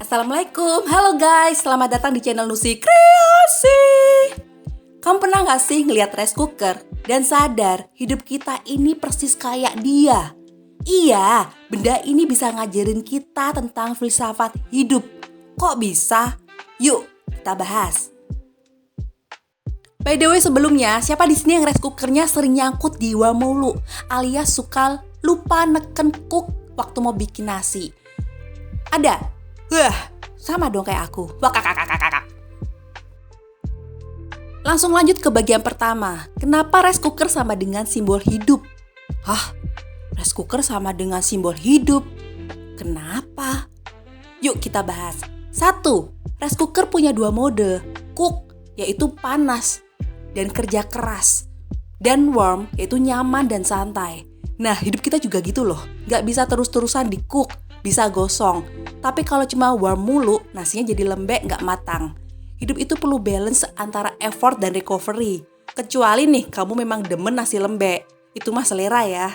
Assalamualaikum, halo guys, selamat datang di channel Nusi Kreasi. Kamu pernah gak sih ngeliat rice cooker dan sadar hidup kita ini persis kayak dia? Iya, benda ini bisa ngajarin kita tentang filsafat hidup. Kok bisa? Yuk, kita bahas. By the way, sebelumnya, siapa di sini yang rice cookernya sering nyangkut di worm mulu, alias suka lupa neken cook waktu mau bikin nasi? Ada? Wah, sama dong kayak aku. Langsung lanjut ke bagian pertama. Kenapa rice cooker sama dengan simbol hidup? Hah? Rice cooker sama dengan simbol hidup? Kenapa? Yuk kita bahas. 1. Rice cooker punya 2 mode. Cook, yaitu panas dan kerja keras. Dan warm, yaitu nyaman dan santai. Nah, hidup kita juga gitu loh. Gak bisa terus-terusan di cook, bisa gosong. Tapi kalau cuma warm mulu, nasinya jadi lembek gak matang. Hidup itu perlu balance antara effort dan recovery. Kecuali nih, kamu memang demen nasi lembek. Itu mah selera ya.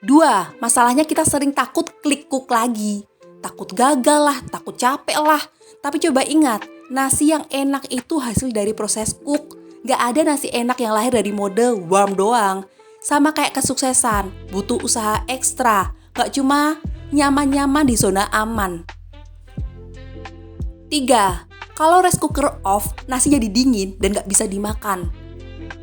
2. Masalahnya kita sering takut klik cook lagi. Takut gagal lah, takut capek lah. Tapi coba ingat, nasi yang enak itu hasil dari proses cook. Gak ada nasi enak yang lahir dari mode warm doang. Sama kayak kesuksesan, butuh usaha ekstra. Gak cuma nyaman-nyaman di zona aman. 3. Kalau rice cooker off, nasi jadi dingin dan gak bisa dimakan.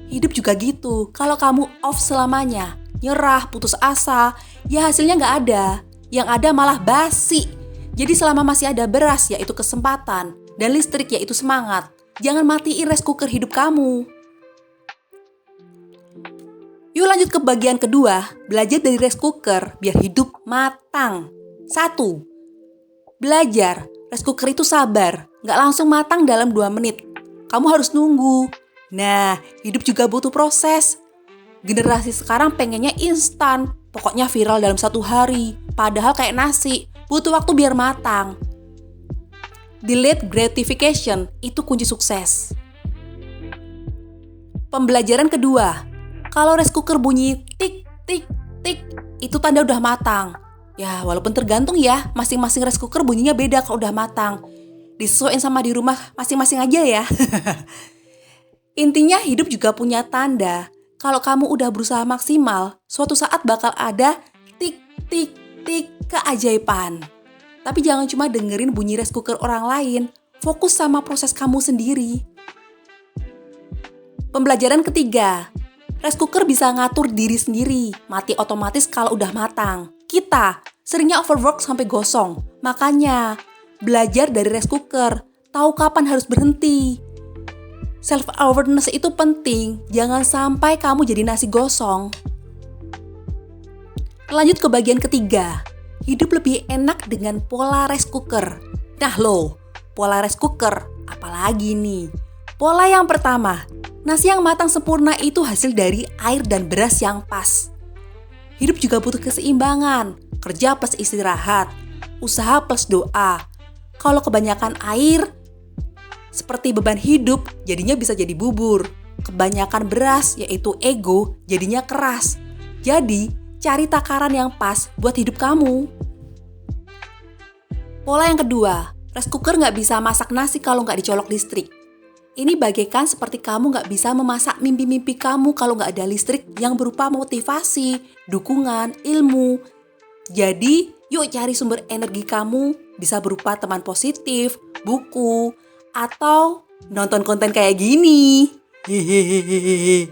Hidup juga gitu. Kalau kamu off selamanya, nyerah, putus asa, ya hasilnya gak ada. Yang ada malah basi. Jadi selama masih ada beras, yaitu kesempatan, dan listrik, yaitu semangat, jangan matiin rice cooker hidup kamu. Yuk lanjut ke bagian kedua, belajar dari rice cooker biar hidup matang. 1. Belajar, rice cooker itu sabar, gak langsung matang dalam 2 menit. Kamu harus nunggu. Nah, hidup juga butuh proses. Generasi sekarang pengennya instan, pokoknya viral dalam 1 hari. Padahal kayak nasi, butuh waktu biar matang. Delayed gratification, itu kunci sukses. Pembelajaran kedua, kalau rice cooker bunyi tik, tik, tik, itu tanda udah matang. Ya, walaupun tergantung ya, masing-masing rice cooker bunyinya beda kalau udah matang. Disesuaikan sama di rumah masing-masing aja ya. Intinya hidup juga punya tanda. Kalau kamu udah berusaha maksimal, suatu saat bakal ada tik, tik, tik keajaiban. Tapi jangan cuma dengerin bunyi rice cooker orang lain, fokus sama proses kamu sendiri. Pembelajaran ketiga, rice cooker bisa ngatur diri sendiri, mati otomatis kalau udah matang. Kita seringnya overwork sampai gosong. Makanya, belajar dari rice cooker, tahu kapan harus berhenti. Self-awareness itu penting, jangan sampai kamu jadi nasi gosong. Lanjut ke bagian ketiga, hidup lebih enak dengan pola rice cooker. Nah loh, pola rice cooker, apalagi nih? Pola yang pertama, nasi yang matang sempurna itu hasil dari air dan beras yang pas. Hidup juga butuh keseimbangan, kerja plus istirahat, usaha plus doa. Kalau kebanyakan air, seperti beban hidup, jadinya bisa jadi bubur. Kebanyakan beras, yaitu ego, jadinya keras. Jadi, cari takaran yang pas buat hidup kamu. Pola yang kedua, rice cooker nggak bisa masak nasi kalau nggak dicolok listrik. Ini bagaikan seperti kamu nggak bisa memasak mimpi-mimpi kamu kalau nggak ada listrik yang berupa motivasi, dukungan, ilmu. Jadi, yuk cari sumber energi kamu, bisa berupa teman positif, buku, atau nonton konten kayak gini. Hehehe.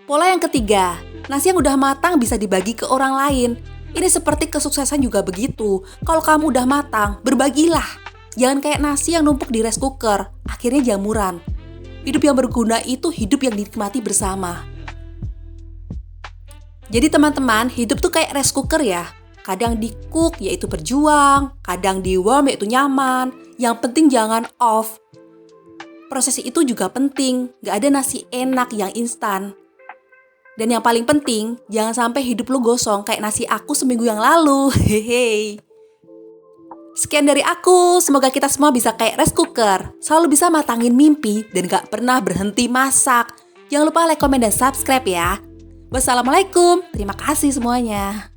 Pola yang ketiga, nasi yang udah matang bisa dibagi ke orang lain. Ini seperti kesuksesan juga begitu. Kalau kamu udah matang, berbagilah. Jangan kayak nasi yang numpuk di rice cooker, akhirnya jamuran. Hidup yang berguna itu hidup yang dinikmati bersama. Jadi teman-teman, hidup tuh kayak rice cooker ya. Kadang di cook yaitu berjuang, kadang di warm yaitu nyaman. Yang penting jangan off. Proses itu juga penting, gak ada nasi enak yang instan. Dan yang paling penting, jangan sampai hidup lu gosong kayak nasi aku seminggu yang lalu. Hehehe. Sekian dari aku, semoga kita semua bisa kayak rice cooker, selalu bisa matangin mimpi dan gak pernah berhenti masak. Jangan lupa like, komen, dan subscribe ya. Wassalamualaikum, terima kasih semuanya.